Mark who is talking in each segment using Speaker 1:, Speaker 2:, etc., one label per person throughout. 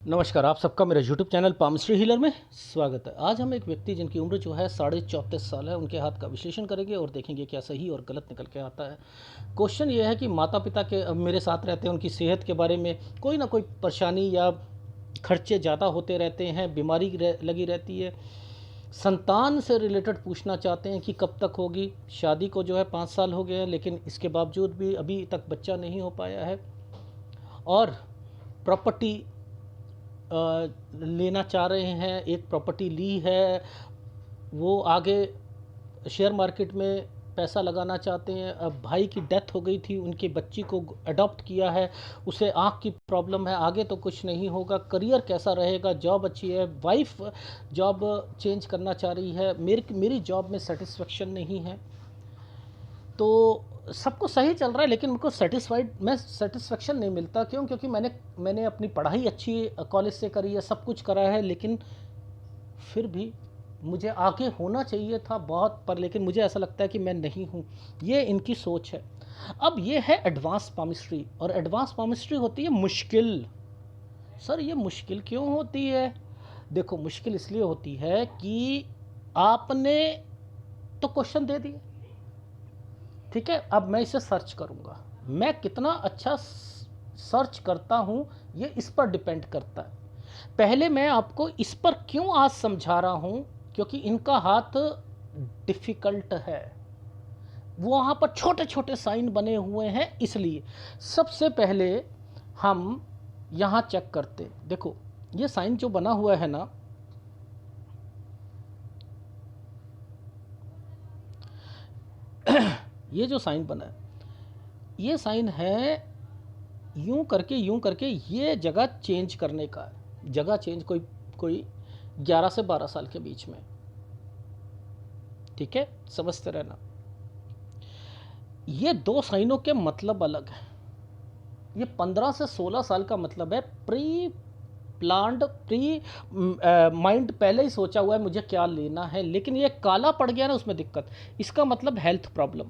Speaker 1: नमस्कार, आप सबका मेरे YouTube चैनल पामस्ट्री हीलर में स्वागत है। आज हम एक व्यक्ति जिनकी उम्र जो है 34.5 साल है, उनके हाथ का विश्लेषण करेंगे और देखेंगे क्या सही और गलत निकल के आता है। क्वेश्चन ये है कि माता पिता के अब मेरे साथ रहते हैं, उनकी सेहत के बारे में कोई ना कोई परेशानी या खर्चे ज़्यादा होते रहते हैं, बीमारी लगी रहती है। संतान से रिलेटेड पूछना चाहते हैं कि कब तक होगी। शादी को जो है 5 साल हो गए हैं, लेकिन इसके बावजूद भी अभी तक बच्चा नहीं हो पाया है। और प्रॉपर्टी लेना चाह रहे हैं, एक प्रॉपर्टी ली है, वो आगे शेयर मार्केट में पैसा लगाना चाहते हैं। अब भाई की डेथ हो गई थी, उनके बच्ची को अडॉप्ट किया है, उसे आँख की प्रॉब्लम है, आगे तो कुछ नहीं होगा। करियर कैसा रहेगा, जॉब अच्छी है, वाइफ जॉब चेंज करना चाह रही है, मेरी जॉब में सेटिस्फेक्शन नहीं है। तो सबको सही चल रहा है, लेकिन मुझको सेटिस्फेक्शन नहीं मिलता। क्यों? क्योंकि मैंने अपनी पढ़ाई अच्छी कॉलेज से करी है, सब कुछ करा है, लेकिन फिर भी मुझे आगे होना चाहिए था बहुत, पर लेकिन मुझे ऐसा लगता है कि मैं नहीं हूँ। ये इनकी सोच है। अब ये है एडवांस पामिस्ट्री, और एडवांस पामिस्ट्री होती है मुश्किल। सर ये मुश्किल क्यों होती है? देखो, मुश्किल इसलिए होती है कि आपने तो क्वेश्चन दे दिए, ठीक है। अब मैं इसे सर्च करूँगा, मैं कितना अच्छा सर्च करता हूँ ये इस पर डिपेंड करता है। पहले मैं आपको इस पर क्यों आज समझा रहा हूँ, क्योंकि इनका हाथ डिफ़िकल्ट है, वो वहाँ पर छोटे छोटे साइन बने हुए हैं, इसलिए। सबसे पहले हम यहाँ चेक करते, देखो ये साइन जो बना हुआ है ना, ये जो साइन बना है, ये साइन है यूं करके ये जगह चेंज करने का है। जगह चेंज कोई 11 से 12 साल के बीच में, ठीक है, समझते रहना। ये दो साइनों के मतलब अलग है। ये 15 से 16 साल का मतलब है प्री माइंड पहले ही सोचा हुआ है मुझे क्या लेना है, लेकिन ये काला पड़ गया ना, उसमें दिक्कत। इसका मतलब हेल्थ प्रॉब्लम,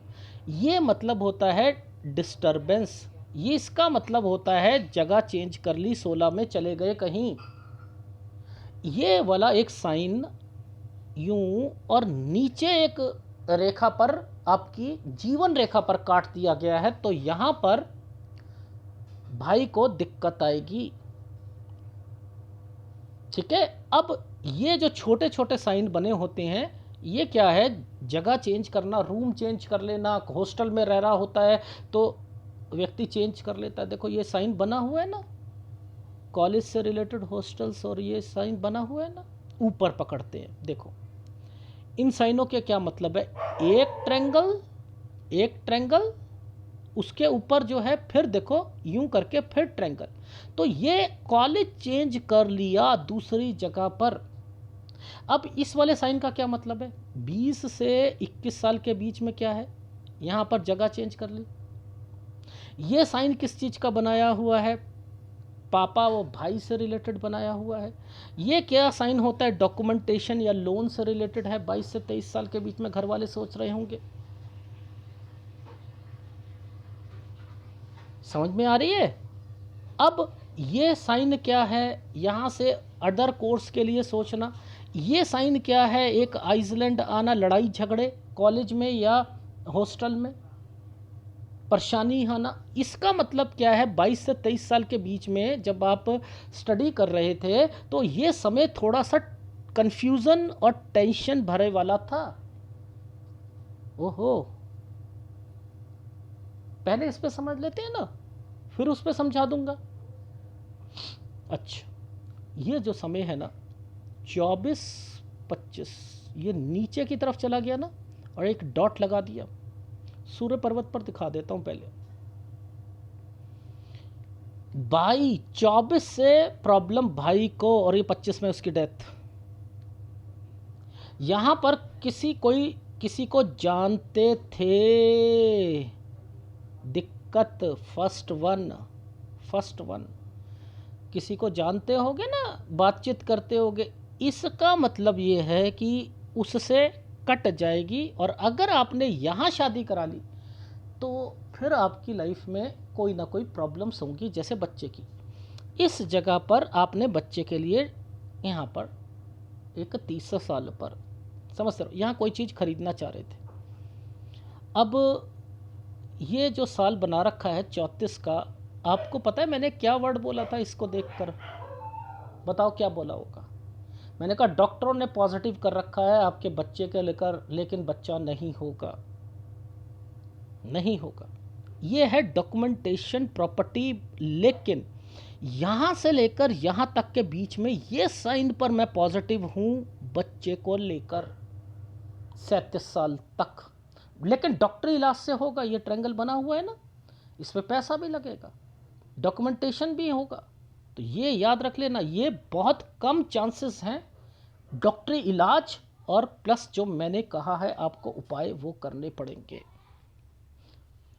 Speaker 1: ये मतलब होता है डिस्टरबेंस, ये इसका मतलब होता है जगह चेंज कर ली, 16 में चले गए कहीं। ये वाला एक साइन यूं और नीचे एक रेखा पर, आपकी जीवन रेखा पर काट दिया गया है, तो यहां पर भाई को दिक्कत आएगी, ठीक है। अब ये जो छोटे छोटे साइन बने होते हैं, ये क्या है? जगह चेंज करना, रूम चेंज कर लेना। हॉस्टल में रह रहा होता है तो व्यक्ति चेंज कर लेता है। देखो ये साइन बना हुआ है ना, कॉलेज से रिलेटेड हॉस्टल्स, और ये साइन बना हुआ है ना, ऊपर पकड़ते हैं। देखो इन साइनों के क्या मतलब है? एक ट्रैंगल, उसके ऊपर जो है फिर देखो यूं करके फिर ट्रैंगल। तो ये कॉलेज चेंज कर लिया दूसरी जगह पर। अब इस वाले साइन का क्या मतलब है? 20 से 21 साल के बीच में क्या है, यहां पर जगह चेंज कर ली। ये साइन किस चीज का बनाया हुआ है? पापा वो भाई से रिलेटेड बनाया हुआ है। ये क्या साइन होता है? डॉक्यूमेंटेशन या लोन से रिलेटेड है। 22 से 23 साल के बीच में घर वाले सोच रहे होंगे। समझ में आ रही है? अब ये साइन क्या है? यहाँ से अदर कोर्स के लिए सोचना। ये साइन क्या है? एक आइसलैंड आना, लड़ाई झगड़े कॉलेज में या हॉस्टल में, परेशानी आना। इसका मतलब क्या है? 22 से 23 साल के बीच में जब आप स्टडी कर रहे थे तो ये समय थोड़ा सा कंफ्यूजन और टेंशन भरे वाला था। ओहो, पहले इस पे समझ लेते हैं ना, फिर उस पे समझा दूंगा। अच्छा, ये जो समय है ना 24-25, ये नीचे की तरफ चला गया ना, और एक डॉट लगा दिया। सूर्य पर्वत पर दिखा देता हूं पहले। 24 से प्रॉब्लम भाई को, और ये 25 में उसकी डेथ। यहां पर किसी को जानते थे, दिक्कत फर्स्ट वन, किसी को जानते होगे ना, बातचीत करते होगे। इसका मतलब ये है कि उससे कट जाएगी, और अगर आपने यहाँ शादी करा ली तो फिर आपकी लाइफ में कोई ना कोई प्रॉब्लम्स होंगी, जैसे बच्चे की। इस जगह पर आपने बच्चे के लिए यहाँ पर एक 30 साल पर, समझ रहे हो, यहाँ कोई चीज़ खरीदना चाह रहे थे। अब ये जो साल बना रखा है 34 का, आपको पता है मैंने क्या वर्ड बोला था इसको देखकर? बताओ क्या बोला होगा? मैंने कहा डॉक्टरों ने पॉजिटिव कर रखा है आपके बच्चे के लेकर, लेकिन बच्चा नहीं होगा, नहीं होगा। ये है डॉक्यूमेंटेशन प्रॉपर्टी। लेकिन यहाँ से लेकर यहाँ तक के बीच में ये साइन पर मैं पॉजिटिव हूँ बच्चे को लेकर 37 साल तक, लेकिन डॉक्टरी इलाज से होगा। ये ट्रायंगल बना हुआ है ना, इसमें पैसा भी लगेगा, डॉक्यूमेंटेशन भी होगा। तो ये याद रख लेना, ये बहुत कम चांसेस हैं डॉक्टरी इलाज और प्लस जो मैंने कहा है आपको उपाय वो करने पड़ेंगे।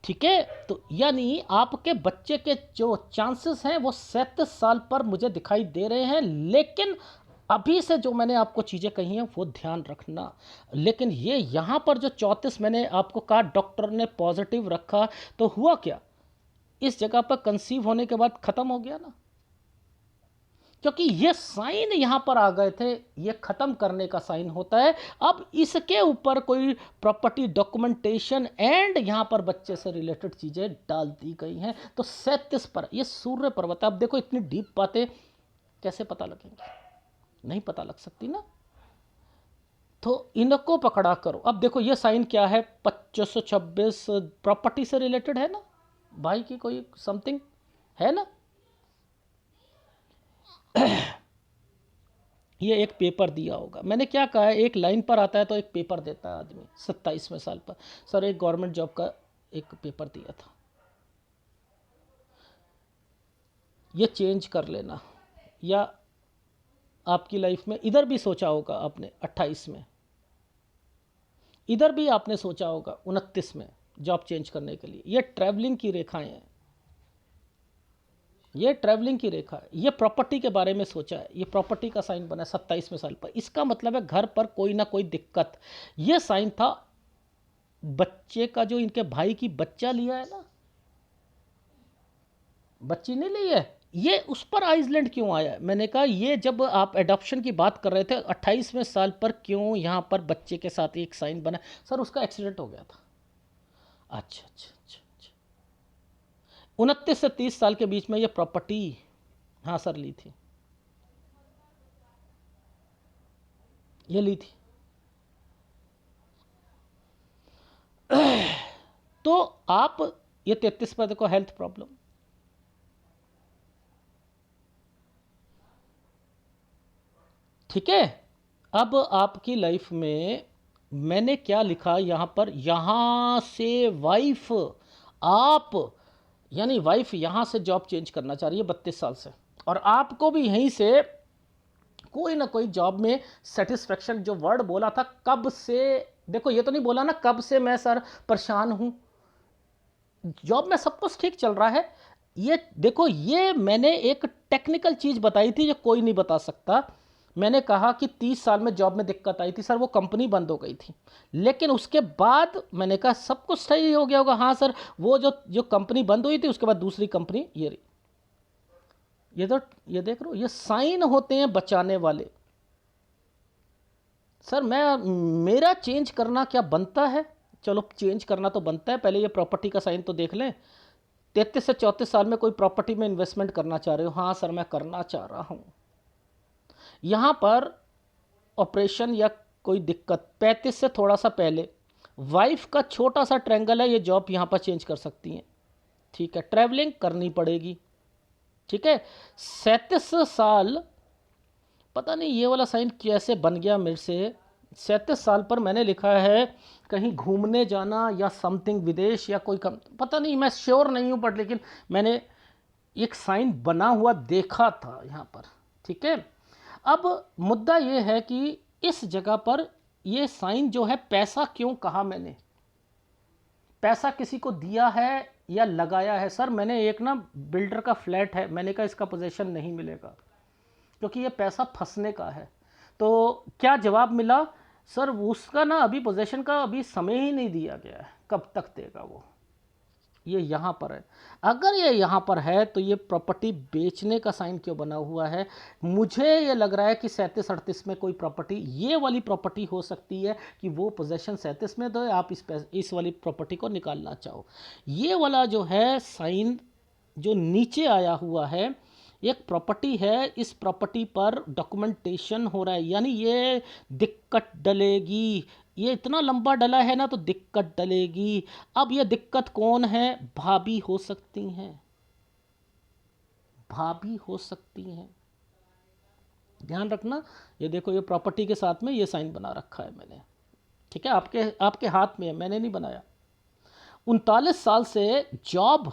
Speaker 1: ठीक है, तो यानी आपके बच्चे के जो चांसेस हैं वो 37 साल पर मुझे दिखाई दे रहे हैं। लेकिन अभी से जो मैंने आपको चीज़ें कही हैं वो ध्यान रखना। लेकिन ये यहाँ पर जो 34 मैंने आपको कहा डॉक्टर ने पॉजिटिव रखा, तो हुआ क्या, इस जगह पर कंसीव होने के बाद ख़त्म हो गया ना, क्योंकि ये साइन यहाँ पर आ गए थे, ये ख़त्म करने का साइन होता है। अब इसके ऊपर कोई प्रॉपर्टी डॉक्यूमेंटेशन एंड यहाँ पर बच्चे से रिलेटेड चीज़ें डाल दी गई हैं। तो 37 पर ये सूर्य पर्वत है। अब देखो इतनी डीप बातें कैसे पता लगेंगी, नहीं पता लग सकती ना, तो इनको पकड़ा करो। अब देखो ये साइन क्या है, 2526 प्रॉपर्टी से रिलेटेड है ना, भाई की कोई समथिंग है ना। ये एक पेपर दिया होगा, मैंने क्या कहा है, एक लाइन पर आता है तो एक पेपर देता है आदमी 27वें साल पर। सर एक गवर्नमेंट जॉब का एक पेपर दिया था, ये चेंज कर लेना। या आपकी लाइफ में इधर भी सोचा होगा आपने 28 में, इधर भी आपने सोचा होगा 29 में जॉब चेंज करने के लिए। ये ट्रैवलिंग की रेखाएं हैं, ये ट्रैवलिंग की रेखा है। ये प्रॉपर्टी के बारे में सोचा है, ये प्रॉपर्टी का साइन बना है 27वें साल पर। इसका मतलब है घर पर कोई ना कोई दिक्कत। ये साइन था बच्चे का, जो इनके भाई की बच्चा लिया है ना, बच्ची नहीं ली है, ये उस पर आइसलैंड क्यों आया है? मैंने कहा ये जब आप एडॉप्शन की बात कर रहे थे 28वें साल पर क्यों यहाँ पर बच्चे के साथ एक साइन बना? सर उसका एक्सीडेंट हो गया था। अच्छा अच्छा अच्छा अच्छा, 29 से 30 साल के बीच में ये प्रॉपर्टी, हाँ सर ली थी, ये ली थी। तो आप ये 33 पर देखो हेल्थ प्रॉब्लम, ठीक है। अब आपकी लाइफ में मैंने क्या लिखा यहाँ पर, यहाँ से वाइफ, आप यानी वाइफ यहाँ से जॉब चेंज करना चाह रही है 32 साल से, और आपको भी यहीं से कोई ना कोई जॉब में सेटिस्फेक्शन, जो वर्ड बोला था कब से, देखो ये तो नहीं बोला ना कब से मैं सर परेशान हूँ, जॉब में सब कुछ ठीक चल रहा है। ये देखो ये मैंने एक टेक्निकल चीज़ बताई थी जो कोई नहीं बता सकता। मैंने कहा कि 30 साल में जॉब में दिक्कत आई थी सर, वो कंपनी बंद हो गई थी, लेकिन उसके बाद मैंने कहा सब कुछ सही हो गया होगा। हाँ सर, वो जो जो कंपनी बंद हुई थी उसके बाद दूसरी कंपनी ये रही। ये तो ये देख रहे हो, ये साइन होते हैं बचाने वाले। सर मैं, मेरा चेंज करना क्या बनता है? चलो चेंज करना तो बनता है, पहले ये प्रॉपर्टी का साइन तो देख लें। 33 से 34 साल में कोई प्रॉपर्टी में इन्वेस्टमेंट करना चाह रहे हो? हाँ सर मैं करना चाह रहा हूँ। यहाँ पर ऑपरेशन या कोई दिक्कत 35 से थोड़ा सा पहले, वाइफ का छोटा सा ट्रायंगल है, ये जॉब यहाँ पर चेंज कर सकती हैं, ठीक है, ट्रैवलिंग करनी पड़ेगी, ठीक है। 37 साल, पता नहीं ये वाला साइन कैसे बन गया मेरे से। 37 साल पर मैंने लिखा है कहीं घूमने जाना या समथिंग, विदेश या कोई पता नहीं, मैं श्योर नहीं हूँ, बट लेकिन मैंने एक साइन बना हुआ देखा था यहाँ पर, ठीक है। अब मुद्दा ये है कि इस जगह पर ये साइन जो है, पैसा क्यों कहा मैंने, पैसा किसी को दिया है या लगाया है? सर मैंने एक ना बिल्डर का फ्लैट है, मैंने कहा इसका पोजीशन नहीं मिलेगा क्योंकि ये पैसा फंसने का है। तो क्या जवाब मिला? सर उसका ना अभी पोजीशन का अभी समय ही नहीं दिया गया है, कब तक देगा वो। ये यहाँ पर है। अगर ये यहाँ पर है तो ये प्रॉपर्टी बेचने का साइन क्यों बना हुआ है? मुझे ये लग रहा है कि 37-38 में कोई प्रॉपर्टी, ये वाली प्रॉपर्टी हो सकती है कि वो पोजेशन 37 में दो, आप इस वाली प्रॉपर्टी को निकालना चाहो। ये वाला जो है साइन जो नीचे आया हुआ है, एक प्रॉपर्टी है, इस प्रॉपर्टी पर डॉक्यूमेंटेशन हो रहा है, यानी ये दिक्कत डलेगी। ये इतना लंबा डला है ना, तो दिक्कत डलेगी। अब ये दिक्कत कौन है? भाभी हो सकती हैं, भाभी हो सकती हैं। ध्यान रखना, ये देखो, ये प्रॉपर्टी के साथ में ये साइन बना रखा है मैंने, ठीक है, आपके आपके हाथ में है, मैंने नहीं बनाया। 39 साल से जॉब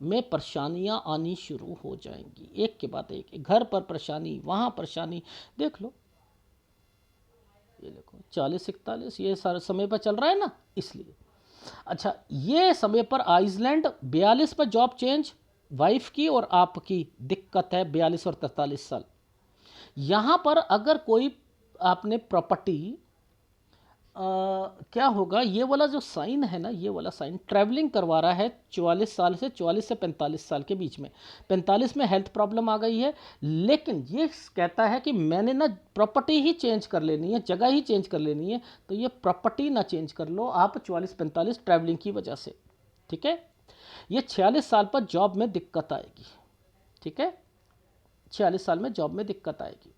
Speaker 1: में परेशानियां आनी शुरू हो जाएंगी, एक के बाद एक, घर पर परेशानी, वहाँ परेशानी। देख लो, ये देखो 40-41, ये सारे समय पर चल रहा है ना, इसलिए। अच्छा, ये समय पर आइसलैंड 42 पर जॉब चेंज, वाइफ की और आपकी दिक्कत है 42 और 43 साल। यहाँ पर अगर कोई आपने प्रॉपर्टी, क्या होगा, ये वाला जो साइन है ना, ये वाला साइन ट्रैवलिंग करवा रहा है 44 से 45 साल के बीच में। 45 में हेल्थ प्रॉब्लम आ गई है, लेकिन ये कहता है कि मैंने ना प्रॉपर्टी ही चेंज कर लेनी है, जगह ही चेंज कर लेनी है, तो ये प्रॉपर्टी ना चेंज कर लो आप 44-45 ट्रैवलिंग की वजह से, ठीक है। ये 46 साल पर जॉब में दिक्कत आएगी, ठीक है, 46 साल में जॉब में दिक्कत आएगी।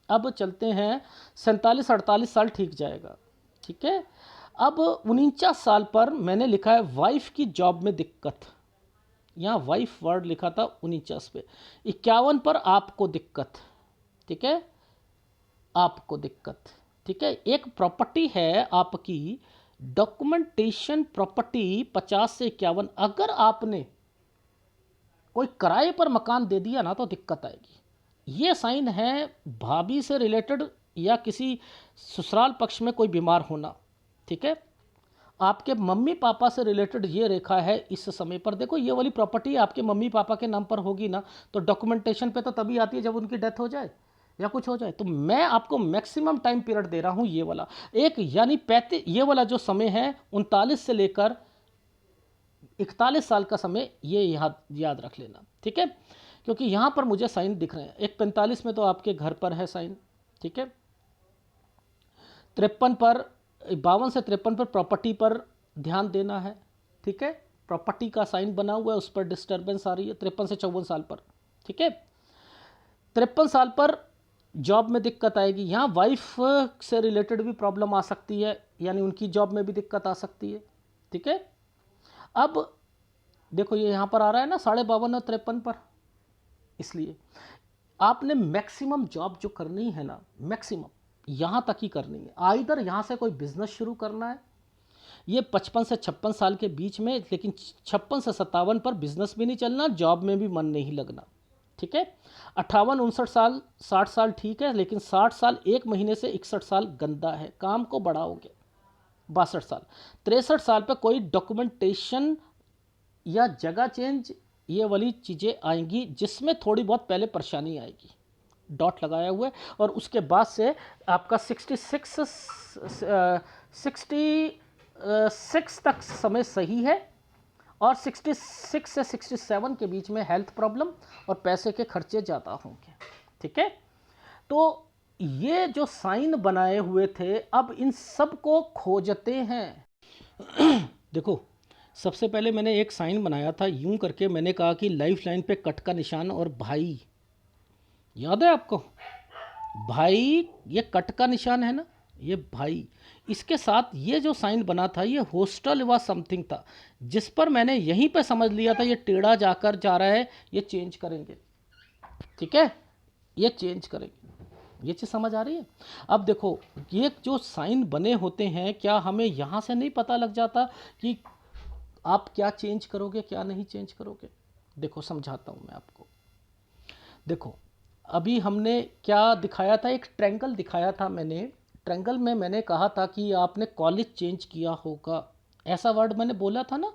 Speaker 1: अब चलते हैं 47-48 साल, ठीक जाएगा, ठीक है। अब 49 साल पर मैंने लिखा है वाइफ की जॉब में दिक्कत, यहाँ वाइफ वर्ड लिखा था 49 पे। 51 पर आपको दिक्कत, ठीक है, आपको दिक्कत, ठीक है। एक प्रॉपर्टी है आपकी, डॉक्यूमेंटेशन प्रॉपर्टी 50 से 51, अगर आपने कोई किराए पर मकान दे दिया ना तो दिक्कत आएगी। ये साइन है भाभी से रिलेटेड या किसी ससुराल पक्ष में कोई बीमार होना, ठीक है। आपके मम्मी पापा से रिलेटेड ये रेखा है इस समय पर। देखो, ये वाली प्रॉपर्टी आपके मम्मी पापा के नाम पर होगी ना, तो डॉक्यूमेंटेशन पे तो तभी आती है जब उनकी डेथ हो जाए या कुछ हो जाए। तो मैं आपको मैक्सिमम टाइम पीरियड दे रहा हूँ ये वाला एक, यानी 35, ये वाला जो समय है 39 से लेकर 41 साल का समय, ये याद रख लेना, ठीक है, क्योंकि यहाँ पर मुझे साइन दिख रहे हैं। एक 45 में तो आपके घर पर है साइन, ठीक है। 53 पर, 52 से 53 पर प्रॉपर्टी पर ध्यान देना है, ठीक है। प्रॉपर्टी का साइन बना हुआ है, उस पर डिस्टर्बेंस आ रही है 53 से 54 साल पर, ठीक है। 53 साल पर जॉब में दिक्कत आएगी। यहाँ वाइफ से रिलेटेड भी प्रॉब्लम आ सकती है, यानी उनकी जॉब में भी दिक्कत आ सकती है, ठीक है। अब देखो, ये यहाँ पर आ रहा है ना 52 और 53 पर, इसलिए आपने मैक्सिमम जॉब जो करनी है ना, मैक्सिमम यहाँ तक ही करनी है। आइदर यहाँ से कोई बिजनेस शुरू करना है, ये 55 से 56 साल के बीच में, लेकिन 56 से 57 पर बिजनेस भी नहीं चलना, जॉब में भी मन नहीं लगना, ठीक है। 58-59 साल, 60 साल ठीक है, लेकिन 60 साल 1 महीने से 61 साल गंदा है, काम को बढ़ाओगे। 62 साल, 63 साल पर कोई डॉक्यूमेंटेशन या जगह चेंज, ये वाली चीज़ें आएंगी जिसमें थोड़ी बहुत पहले परेशानी आएगी, डॉट लगाया हुआ है। और उसके बाद से आपका 66 तक समय सही है, और 66 से 67 के बीच में हेल्थ प्रॉब्लम और पैसे के खर्चे ज़्यादा होंगे, ठीक है। तो ये जो साइन बनाए हुए थे, अब इन सब को खोजते हैं। देखो, सबसे पहले मैंने एक साइन बनाया था यूं करके, मैंने कहा कि लाइफ लाइन पे कट का निशान और भाई, याद है आपको भाई, ये कट का निशान है ना, ये भाई, इसके साथ ये जो साइन बना था, ये हॉस्टल व समथिंग था, जिस पर मैंने यहीं पे समझ लिया था ये टेढ़ा जाकर जा रहा है, ये चेंज करेंगे, ठीक है, ये चेंज करेंगे। ये चीज़ समझ आ रही है? अब देखो, ये जो साइन बने होते हैं, क्या हमें यहाँ से नहीं पता लग जाता कि आप क्या चेंज करोगे, क्या नहीं चेंज करोगे? देखो, समझाता हूँ मैं आपको। देखो, अभी हमने क्या दिखाया था, एक ट्रायंगल दिखाया था मैंने। ट्रायंगल में मैंने कहा था कि आपने कॉलेज चेंज किया होगा, ऐसा वर्ड मैंने बोला था ना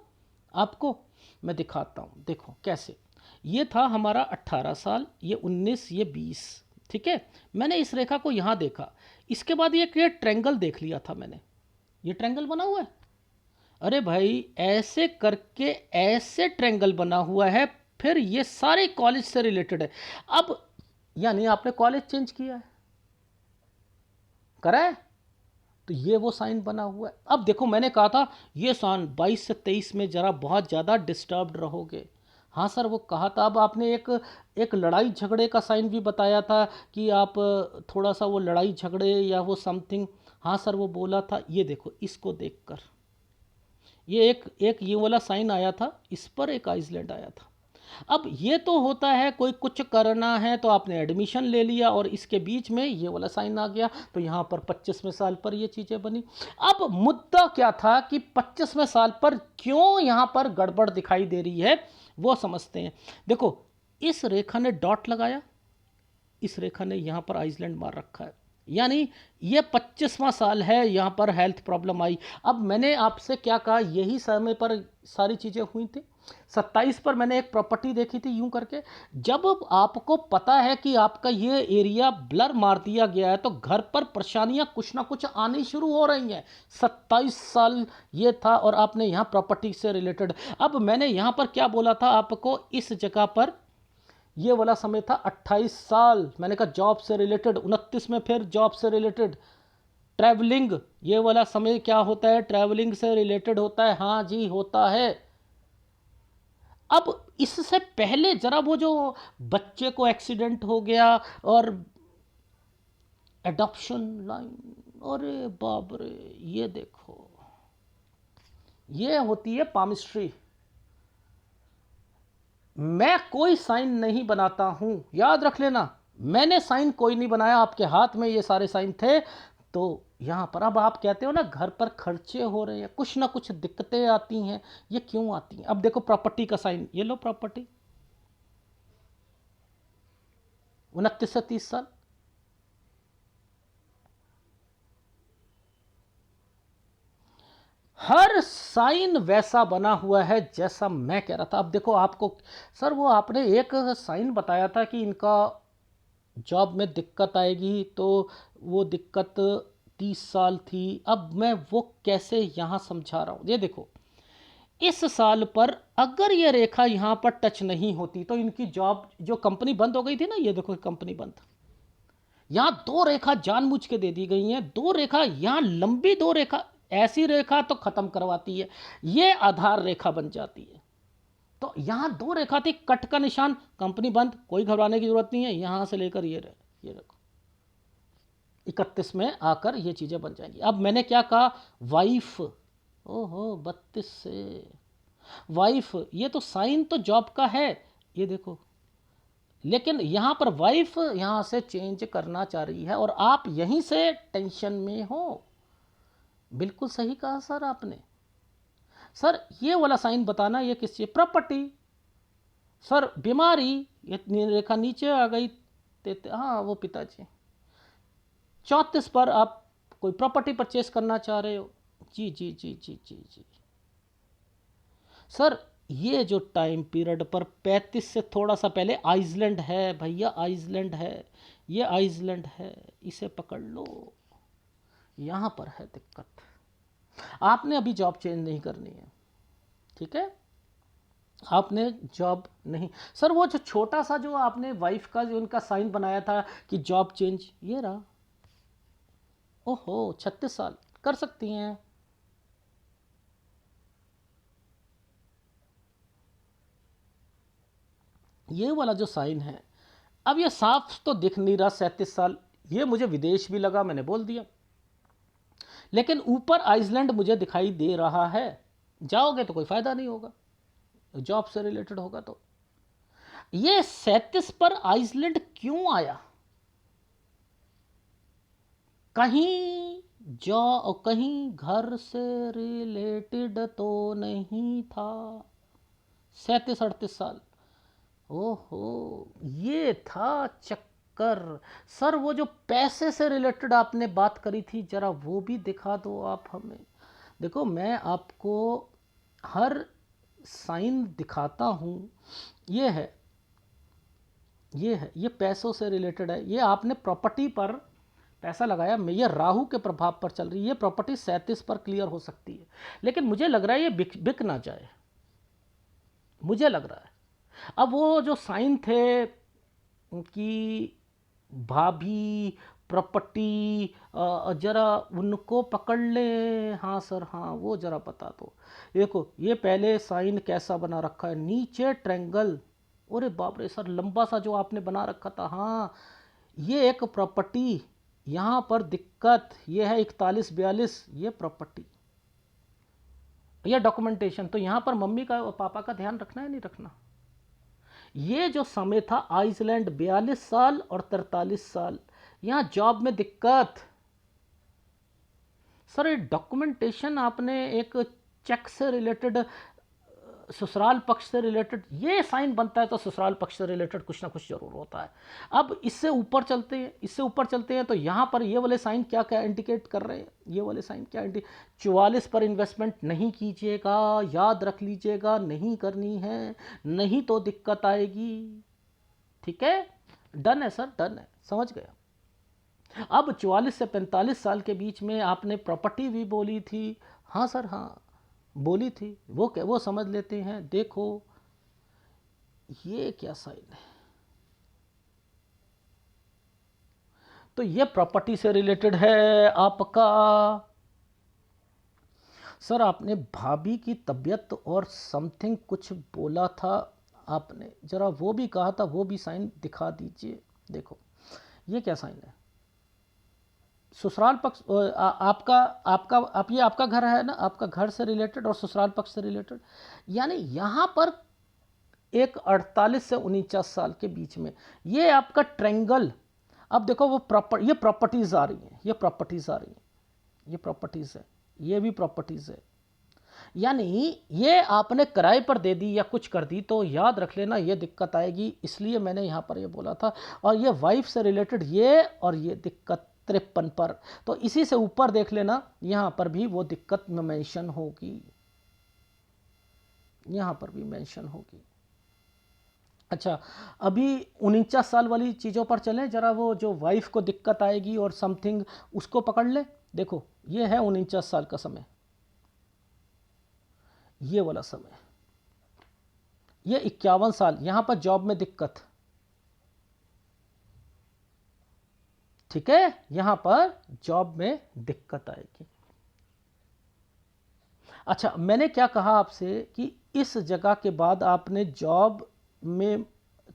Speaker 1: आपको। मैं दिखाता हूँ, देखो कैसे। ये था हमारा 18 साल, ये 19, ये 20, ठीक है। मैंने इस रेखा को यहाँ देखा, इसके बाद ये ट्रायंगल देख लिया था मैंने, ये ट्रायंगल बना हुआ है। अरे भाई, ऐसे करके ऐसे ट्रायंगल बना हुआ है, फिर ये सारे कॉलेज से रिलेटेड है। अब यानी आपने कॉलेज चेंज किया है, करा है, तो ये वो साइन बना हुआ है। अब देखो, मैंने कहा था ये साइन 22 से 23 में जरा बहुत ज़्यादा डिस्टर्ब्ड रहोगे। हाँ सर, वो कहा था। अब आपने एक एक लड़ाई झगड़े का साइन भी बताया था कि आप थोड़ा सा वो लड़ाई झगड़े या वो समथिंग। हाँ सर, वो बोला था। ये देखो, इसको देखकर ये एक एक ये वाला साइन आया था, इस पर एक आइसलैंड आया था। अब ये तो होता है, कोई कुछ करना है तो आपने एडमिशन ले लिया और इसके बीच में ये वाला साइन आ गया, तो यहाँ पर 25वें साल पर ये चीज़ें बनी। अब मुद्दा क्या था कि 25वें साल पर क्यों यहाँ पर गड़बड़ दिखाई दे रही है, वो समझते हैं। देखो, इस रेखा ने डॉट लगाया, इस रेखा ने यहाँ पर आइसलैंड मार रखा है, यानी ये 25वां साल है, यहाँ पर हेल्थ प्रॉब्लम आई। अब मैंने आपसे क्या कहा, यही समय पर सारी चीज़ें हुई थी। 27 पर मैंने एक प्रॉपर्टी देखी थी यूं करके। जब आपको पता है कि आपका ये एरिया ब्लर मार दिया गया है, तो घर पर परेशानियां कुछ ना कुछ आनी शुरू हो रही हैं। 27 साल ये था और आपने यहाँ प्रॉपर्टी से रिलेटेड। अब मैंने यहाँ पर क्या बोला था आपको, इस जगह पर ये वाला समय था 28 साल, मैंने कहा जॉब से रिलेटेड। 29 में फिर जॉब से रिलेटेड। ट्रैवलिंग, ये वाला समय क्या होता है, ट्रैवलिंग से रिलेटेड होता है। हाँ जी, होता है। अब इससे पहले जरा वो जो बच्चे को एक्सीडेंट हो गया और एडॉप्शन लाइन, अरे बाप रे, ये देखो, ये होती है पामिस्ट्री। मैं कोई साइन नहीं बनाता हूं, याद रख लेना। मैंने साइन कोई नहीं बनाया, आपके हाथ में ये सारे साइन थे। तो यहां पर अब आप कहते हो ना, घर पर खर्चे हो रहे हैं, कुछ ना कुछ दिक्कतें आती हैं। ये क्यों आती हैं? अब देखो, प्रॉपर्टी का साइन, ये लो प्रॉपर्टी, 29 से 30 साल। हर साइन वैसा बना हुआ है जैसा मैं कह रहा था। अब देखो आपको, सर वो आपने एक साइन बताया था कि इनका जॉब में दिक्कत आएगी, तो वो दिक्कत 30 साल थी। अब मैं वो कैसे यहाँ समझा रहा हूँ, ये देखो, इस साल पर अगर ये रेखा यहाँ पर टच नहीं होती तो इनकी जॉब, जो कंपनी बंद हो गई थी ना, ये देखो कंपनी बंद। यहाँ दो रेखा जानबूझ के दे दी गई हैं, दो रेखा यहाँ लंबी, दो रेखा, ऐसी रेखा तो खत्म करवाती है, ये आधार रेखा बन जाती है। तो यहाँ दो रेखा थी, कट का निशान, कंपनी बंद, कोई घबराने की जरूरत नहीं है। यहाँ से लेकर ये देखो 31 में आकर ये चीज़ें बन जाएंगी। अब मैंने क्या कहा, वाइफ, ओहो 32 से वाइफ, ये तो साइन तो जॉब का है, ये देखो, लेकिन यहाँ पर वाइफ यहाँ से चेंज करना चाह रही है और आप यहीं से टेंशन में हो। बिल्कुल सही कहा सर आपने। सर ये वाला साइन बताना, ये किस चीज़, प्रॉपर्टी। सर बीमारी, ये रेखा नीचे आ गई, हाँ वो पिताजी। 34 पर आप कोई प्रॉपर्टी परचेस करना चाह रहे हो। जी जी जी जी जी जी। सर ये जो टाइम पीरियड पर 35 से थोड़ा सा पहले आइसलैंड है भैया, आइसलैंड है, ये आइसलैंड है, इसे पकड़ लो। यहाँ पर है दिक्कत। आपने अभी जॉब चेंज नहीं करनी है, ठीक है, आपने जॉब नहीं। सर वो जो छोटा सा जो आपने वाइफ का जो उनका साइन बनाया था कि जॉब चेंज, ये रहा। ओहो 36 साल कर सकती हैं। ये वाला जो साइन है, अब ये साफ तो दिख नहीं रहा 37 साल, ये मुझे विदेश भी लगा, मैंने बोल दिया। लेकिन ऊपर आइसलैंड मुझे दिखाई दे रहा है। जाओगे तो कोई फायदा नहीं होगा, जॉब से रिलेटेड होगा। तो ये 37 पर आइसलैंड क्यों आया? कहीं जॉ कहीं घर से रिलेटेड तो नहीं था। 37 38 साल, ओहो, ये था चक्कर। सर वो जो पैसे से रिलेटेड आपने बात करी थी, जरा वो भी दिखा दो आप हमें। देखो मैं आपको हर साइन दिखाता हूँ। ये है, ये पैसों से रिलेटेड है। ये आपने प्रॉपर्टी पर पैसा लगाया, मैं ये राहु के प्रभाव पर चल रही है, ये प्रॉपर्टी 37 पर क्लियर हो सकती है, लेकिन मुझे लग रहा है ये बिक ना जाए, मुझे लग रहा है। अब वो जो साइन थे कि भाभी प्रॉपर्टी, जरा उनको पकड़ ले। हाँ सर, हाँ वो जरा बता दो। देखो ये पहले साइन कैसा बना रखा है, नीचे ट्रायंगल, अरे बाप रे सर, लंबा सा जो आपने बना रखा था। हाँ, ये एक प्रॉपर्टी, यहाँ पर दिक्कत ये है 41-42, ये प्रॉपर्टी, ये डॉक्यूमेंटेशन। तो यहाँ पर मम्मी का और पापा का ध्यान रखना है नहीं रखना। ये जो समय था आइसलैंड 42 साल और 43 साल, यहाँ जॉब में दिक्कत। सर ये डॉक्यूमेंटेशन आपने एक चेक से रिलेटेड, ससुराल पक्ष से रिलेटेड ये साइन बनता है, तो ससुराल पक्ष से रिलेटेड कुछ ना कुछ जरूर होता है। अब इससे ऊपर चलते हैं, इससे ऊपर चलते हैं, तो यहाँ पर ये वाले साइन क्या क्या इंडिकेट कर रहे हैं, ये वाले साइन क्या 44 पर इन्वेस्टमेंट नहीं कीजिएगा, याद रख लीजिएगा, नहीं करनी है, नहीं तो दिक्कत आएगी। ठीक है, डन है सर, डन है, समझ गया। अब 44 से 45 साल के बीच में आपने प्रॉपर्टी भी बोली थी। हाँ सर, हाँ बोली थी, वो समझ लेते हैं। देखो ये क्या साइन है, तो ये प्रॉपर्टी से रिलेटेड है आपका। सर आपने भाभी की तबीयत और समथिंग कुछ बोला था आपने, जरा वो भी कहा था, वो भी साइन दिखा दीजिए। देखो ये क्या साइन है, ससुराल पक्ष, आपका आपका आप ये आपका घर है ना, आपका घर से रिलेटेड और ससुराल पक्ष से रिलेटेड, यानी यहाँ पर एक 48 से 49 साल के बीच में ये आपका ट्रायंगल। अब देखो वो ये प्रॉपर्टीज आ रही हैं, ये प्रॉपर्टीज आ रही हैं, ये प्रॉपर्टीज है, ये भी प्रॉपर्टीज है, यानी ये आपने किराए पर दे दी या कुछ कर दी तो याद रख लेना ये दिक्कत आएगी, इसलिए मैंने यहाँ पर ये बोला था। और ये वाइफ से रिलेटेड ये, और ये दिक्कत 53 पर, तो इसी से ऊपर देख लेना, यहाँ पर भी वो दिक्कत में मेंशन होगी, यहाँ पर भी मेंशन होगी। अच्छा, अभी 49 साल वाली चीज़ों पर चलें जरा, वो जो वाइफ को दिक्कत आएगी और समथिंग, उसको पकड़ ले। देखो ये है 49 साल का समय, ये वाला समय, ये 51 साल, यहां पर जॉब में दिक्कत। ठीक है, यहां पर जॉब में दिक्कत आएगी। अच्छा, मैंने क्या कहा आपसे कि इस जगह के बाद आपने जॉब में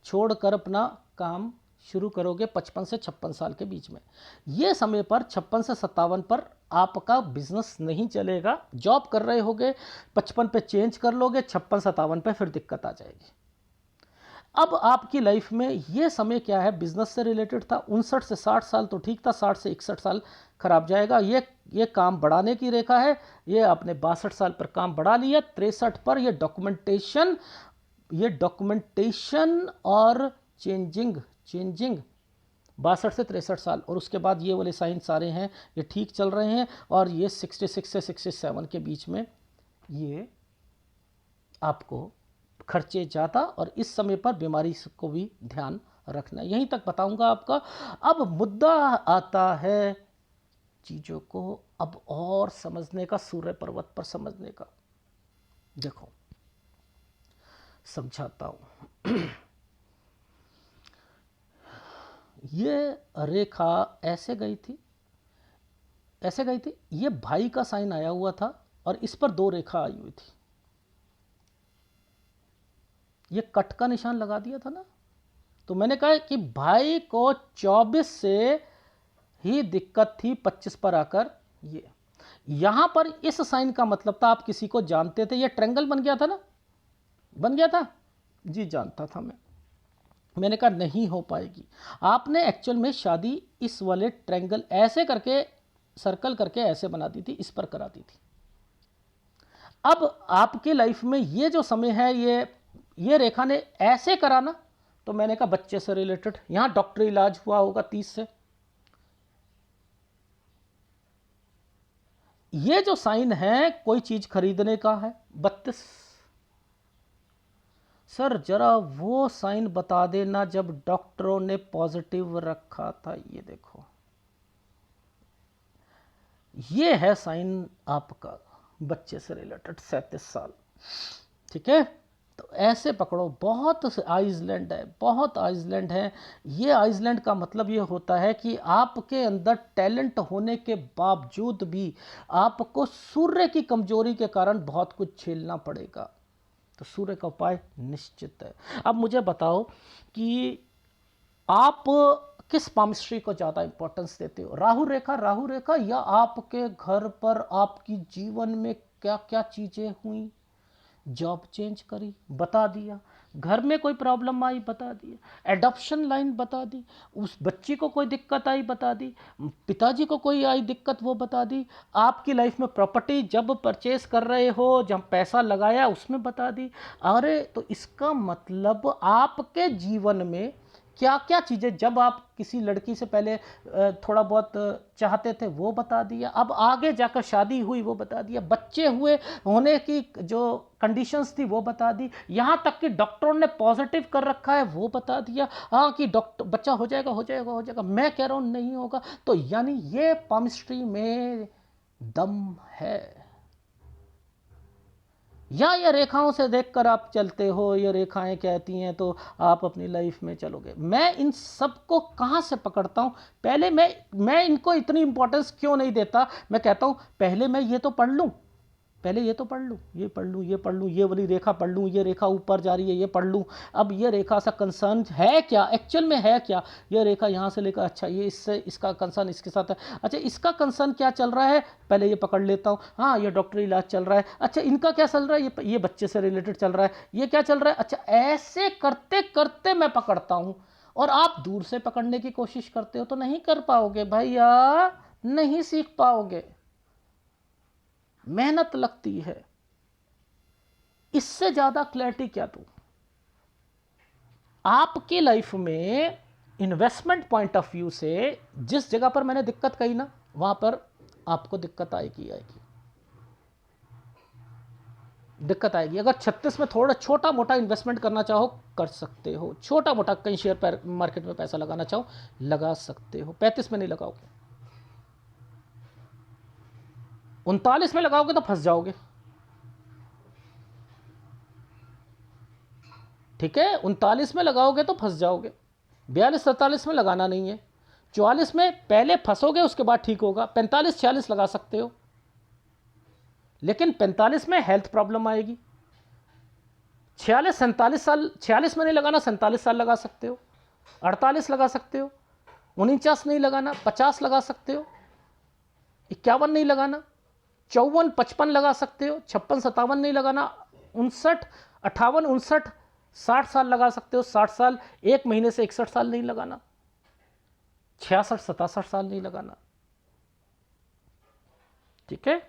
Speaker 1: छोड़कर अपना काम शुरू करोगे 55 से 56 साल के बीच में। ये समय पर 56 से 57 पर आपका बिजनेस नहीं चलेगा, जॉब कर रहे होगे, 55 पे चेंज कर लोगे, 56-57 पे फिर दिक्कत आ जाएगी। अब आपकी लाइफ में ये समय क्या है, बिजनेस से रिलेटेड था, 59 से 60 साल तो ठीक था, 60 से 61 साल खराब जाएगा। ये काम बढ़ाने की रेखा है, ये आपने 62 साल पर काम बढ़ा लिया, 63 पर ये डॉक्यूमेंटेशन और चेंजिंग 62 से 63 साल, और उसके बाद ये वाले साइन सारे हैं, ये ठीक चल रहे हैं। और ये 66 से 67 के बीच में ये आपको खर्चे ज़्यादा, और इस समय पर बीमारी को भी ध्यान रखना है। यहीं तक बताऊंगा आपका। अब मुद्दा आता है चीज़ों को अब और समझने का, सूर्य पर्वत पर समझने का। देखो समझाता हूं। ये रेखा ऐसे गई थी, ऐसे गई थी, ये भाई का साइन आया हुआ था और इस पर 2 रेखा आई हुई थी, ये कट का निशान लगा दिया था ना। तो मैंने कहा कि भाई को 24 से ही दिक्कत थी, 25 पर आकर ये, यहां पर इस साइन का मतलब था आप किसी को जानते थे, ये ट्रायंगल बन गया था ना, बन गया था जी, जानता था मैंने कहा नहीं हो पाएगी। आपने एक्चुअल में शादी इस वाले ट्रायंगल ऐसे करके, सर्कल करके ऐसे बना दी थी, इस पर करा दी थी। अब आपके लाइफ में ये जो समय है, ये रेखा ने ऐसे कराना, तो मैंने कहा बच्चे से रिलेटेड, यहां डॉक्टरी इलाज हुआ होगा 30 से। ये जो साइन है कोई चीज खरीदने का है 32। सर जरा वो साइन बता देना जब डॉक्टरों ने पॉजिटिव रखा था, ये देखो ये है साइन आपका बच्चे से रिलेटेड 37 साल। ठीक है, तो ऐसे पकड़ो। बहुत से आइसलैंड है, बहुत आइसलैंड है। ये आइसलैंड का मतलब ये होता है कि आपके अंदर टैलेंट होने के बावजूद भी आपको सूर्य की कमजोरी के कारण बहुत कुछ झेलना पड़ेगा। तो सूर्य का उपाय निश्चित है। अब मुझे बताओ कि आप किस पामिस्ट्री को ज़्यादा इंपॉर्टेंस देते हो, राहु रेखा, या आपके घर पर आपकी जीवन में क्या क्या चीज़ें हुई, जॉब चेंज करी बता दिया, घर में कोई प्रॉब्लम आई बता दिया, एडॉप्शन लाइन बता दी, उस बच्ची को कोई दिक्कत आई बता दी, पिताजी को कोई आई दिक्कत वो बता दी, आपकी लाइफ में प्रॉपर्टी जब परचेस कर रहे हो जब पैसा लगाया उसमें बता दी। अरे तो इसका मतलब आपके जीवन में क्या क्या चीज़ें, जब आप किसी लड़की से पहले थोड़ा बहुत चाहते थे वो बता दिया, अब आगे जाकर शादी हुई वो बता दिया, बच्चे हुए होने की जो कंडीशंस थी वो बता दी, यहाँ तक कि डॉक्टरों ने पॉजिटिव कर रखा है वो बता दिया। हाँ कि डॉक्टर बच्चा हो जाएगा हो जाएगा हो जाएगा, मैं कह रहा हूँ नहीं होगा। तो यानी ये पामिस्ट्री में दम है, या ये रेखाओं से देखकर आप चलते हो, ये रेखाएं कहती हैं तो आप अपनी लाइफ में चलोगे। मैं इन सब को कहाँ से पकड़ता हूँ, पहले मैं इनको इतनी इंपॉर्टेंस क्यों नहीं देता। मैं कहता हूँ पहले मैं ये तो पढ़ लूँ, पहले ये तो पढ़ लूँ, ये पढ़ लूँ, ये पढ़ लूँ, ये वाली रेखा पढ़ लूँ, ये रेखा ऊपर जा रही है ये पढ़ लूँ। अब ये रेखा सा कंसर्न है क्या, एक्चुअल में है क्या, ये रेखा यहाँ से लेकर, अच्छा ये इससे इसका कंसर्न इसके साथ है, अच्छा इसका कंसर्न क्या चल रहा है, पहले ये पकड़ लेता हूँ। हाँ ये डॉक्टरी इलाज चल रहा है, अच्छा इनका क्या चल रहा है, ये बच्चे से रिलेटेड चल रहा है, ये क्या चल रहा है, अच्छा ऐसे करते करते मैं पकड़ता हूँ। और आप दूर से पकड़ने की कोशिश करते हो तो नहीं कर पाओगे भैया, नहीं सीख पाओगे, मेहनत लगती है। इससे ज्यादा क्लैरिटी क्या दूं आपकी लाइफ में, इन्वेस्टमेंट पॉइंट ऑफ व्यू से जिस जगह पर मैंने दिक्कत कही ना वहां पर आपको दिक्कत आएगी आएगी दिक्कत आएगी। अगर 36 में थोड़ा छोटा मोटा इन्वेस्टमेंट करना चाहो कर सकते हो, छोटा मोटा कहीं शेयर मार्केट में पैसा लगाना चाहो लगा सकते हो, 35 में नहीं लगाओगे, 39 में लगाओगे तो फंस जाओगे। ठीक है, 39 में लगाओगे तो फंस जाओगे, 42-43 में लगाना नहीं है, 44 में पहले फंसोगे उसके बाद ठीक होगा, 45-46 लगा सकते हो, लेकिन 45 में हेल्थ प्रॉब्लम आएगी। 46-47 साल, 46 में नहीं लगाना, 47 साल लगा सकते हो, 48 लगा सकते हो, 49 नहीं लगाना, 50 लगा सकते हो, 51 नहीं लगाना, 54-55 लगा सकते हो, 56-57 नहीं लगाना, 59-58-59 60 साल लगा सकते हो, 60 साल 1 महीने से 61 साल नहीं लगाना, 66-67 साल नहीं लगाना। ठीक है,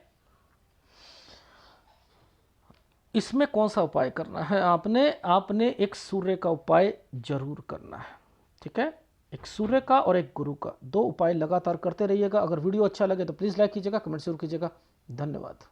Speaker 1: इसमें कौन सा उपाय करना है, आपने एक सूर्य का उपाय जरूर करना है। ठीक है, एक सूर्य का और एक गुरु का, 2 उपाय लगातार करते रहिएगा। अगर वीडियो अच्छा लगे तो प्लीज़ लाइक कीजिएगा, कमेंट जरूर कीजिएगा। धन्यवाद।